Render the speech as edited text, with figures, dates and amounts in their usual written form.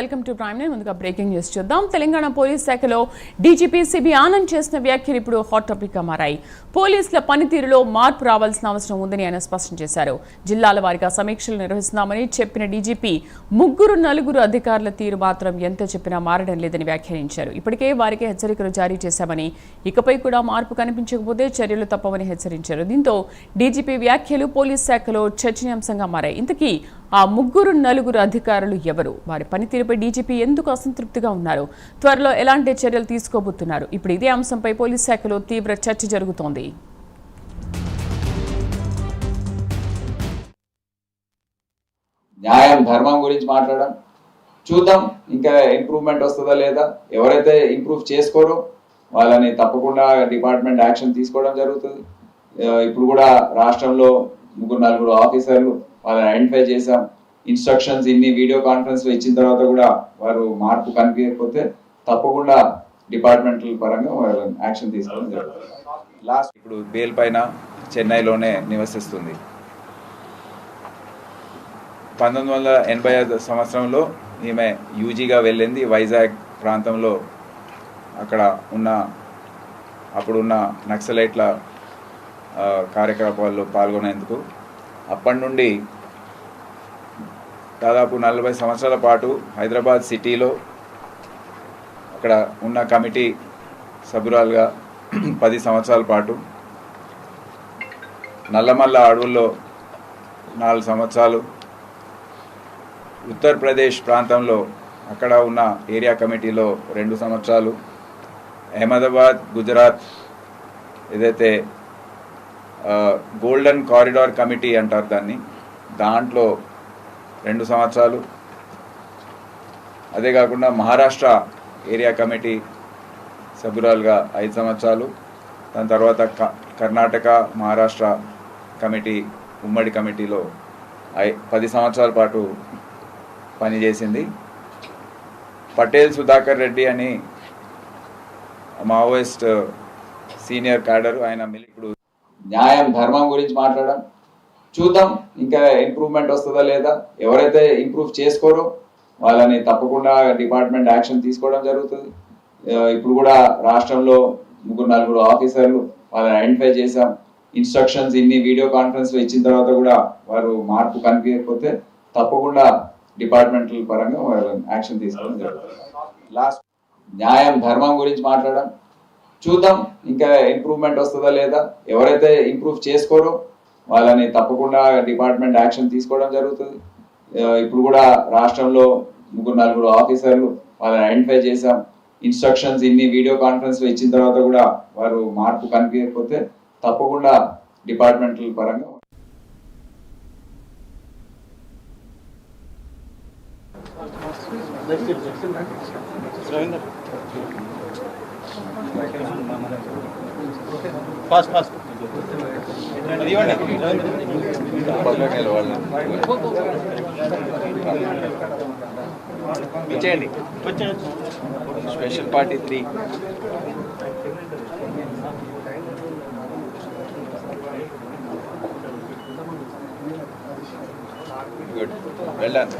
Welcome to prime nine. ముందుగా breaking news చూద్దాం. Telangana police శాఖలో డీజీపీ సిబి ఆనంద్ చేసిన వ్యాఖ్యలు ఇప్పుడు హాట్ టాపిక్ గా మారాయి. పోలీసుల పనితీరులో మార్పు రావాల్సిన అవసరం ఉందని ఆయన స్పష్టం చేశారు. జిల్లాల వారీగా సమీక్షలు నిర్వహిస్తున్నామని చెప్పిన డీజీపీ నలుగురు అధికారుల తీరు మాత్రం ఎంత చెప్పినా మారడం లేదని వ్యాఖ్యానించారు. ఇప్పటికే వారికి హెచ్చరికలు జారీ చేశామని, ఇకపై కూడా మార్పు కనిపించకపోతే చర్యలు తప్పవని హెచ్చరించారు. దీంతో డీజీపీ వ్యాఖ్యలు పోలీస్ శాఖలో చర్చనీయాంశంగా మారాయి. ఇంతకీ ఆ నలుగురు అధికారులు ఎవరు? వారి పనితీరుపై డీజీపీ ఎందుకు అసంతృప్తిగా ఉన్నారు? త్వరలో ఎలాంటి చర్యలు తీసుకోబోతున్నారు? ఇప్పుడు ఇదే అంశంపై పోలీస్ శాఖలో తీవ్ర చర్చ జరుగుతోంది. న్యాయం ధర్మం గురించి మాట్లాడడం చూద్దాం, ఇంకా ఇంప్రూవ్మెంట్ వస్తుందా లేదా. ఎవరైతే ఇంప్రూవ్ చేసుకోరో వాళ్ళని తప్పకుండా డిపార్ట్మెంట్ యాక్షన్ తీసుకోవడం జరుగుతుంది. ఇప్పుడు కూడా రాష్ట్రంలో 3-4 ఆఫీసర్లు వాళ్ళని ఐడెంటిఫై చేశాం. ఇన్స్ట్రక్షన్స్ ఇన్ని వీడియో కాన్ఫరెన్స్ లో ఇచ్చిన తర్వాత కూడా వారు మార్పు కనిపించకపోతే తప్పకుండా డిపార్ట్మెంటల్ పరంగా వాళ్ళని యాక్షన్ తీసుకోవడం జరుగుతుంది. లాస్ట్ ఇప్పుడు బెయిల్ పైన చెన్నైలోనే నివసిస్తుంది. 1985 సంవత్సరంలో ఈమె యూజీగా వెళ్ళింది వైజాగ్ ప్రాంతంలో. అక్కడ అప్పుడున్న నక్సలైట్ల కార్యకలాపాల్లో పాల్గొనేందుకు. అప్పటి నుండి దాదాపు 40 సంవత్సరాల పాటు హైదరాబాద్ సిటీలో అక్కడ ఉన్న కమిటీ సభ్యురాలుగా 10 సంవత్సరాల పాటు, నల్లమల్ల అడవుల్లో 4 సంవత్సరాలు, ఉత్తరప్రదేశ్ ప్రాంతంలో అక్కడ ఉన్న ఏరియా కమిటీలో 2 సంవత్సరాలు, అహ్మదాబాద్ గుజరాత్ ఏదైతే గోల్డెన్ కారిడార్ కమిటీ అంటారు దాన్ని, దాంట్లో 2 సంవత్సరాలు. అదే కాకుండా మహారాష్ట్ర ఏరియా కమిటీ సభ్యురాలుగా 5 సంవత్సరాలు. దాని తర్వాత కర్ణాటక మహారాష్ట్ర కమిటీ ఉమ్మడి కమిటీలో 10 సంవత్సరాల పాటు పనిచేసింది. పటేల్ సుధాకర్ రెడ్డి అని మావోయిస్ట్ సీనియర్ క్యాడర్, ఆయన ఇప్పుడు న్యాయం ధర్మం గురించి మాట్లాడడం చూద్దాం, ఇంకా ఇంప్రూవ్మెంట్ వస్తుందా లేదా. ఎవరైతే ఇంప్రూవ్ చేసుకోరో వాళ్ళని తప్పకుండా డిపార్ట్మెంట్ యాక్షన్ తీసుకోవడం జరుగుతుంది. ఇప్పుడు కూడా రాష్ట్రంలో 3-4 ఆఫీసర్లు వాళ్ళని ఐడెంటిఫై చేశాం. ఇన్స్ట్రక్షన్స్ ఇన్ని వీడియో కాన్ఫరెన్స్ లో ఇచ్చిన తర్వాత కూడా వారు మార్పు కనిపించకపోతే తప్పకుండా డిపార్ట్మెంటల్ పరంగా వాళ్ళని యాక్షన్ తీసుకోవడం జరుగుతుంది. లాస్ట్ న్యాయం ధర్మం గురించి మాట్లాడడం చూద్దాం, ఇంకా ఇంప్రూవ్మెంట్ వస్తుందా లేదా. ఎవరైతే ఇంప్రూవ్ చేసుకోరో వాళ్ళని తప్పకుండా డిపార్ట్మెంట్ యాక్షన్ తీసుకోవడం జరుగుతుంది. ఇప్పుడు కూడా రాష్ట్రంలో 3-4 ఆఫీసర్లు వాళ్ళని ఐడెంటిఫై చేశాం. ఇన్స్ట్రక్షన్స్ ఇన్ని వీడియో కాన్ఫరెన్స్ లో ఇచ్చిన తర్వాత కూడా వారు మార్పు కనిపించకపోతే తప్పకుండా డిపార్ట్మెంటల్ పరంగా special party 3 good, well done.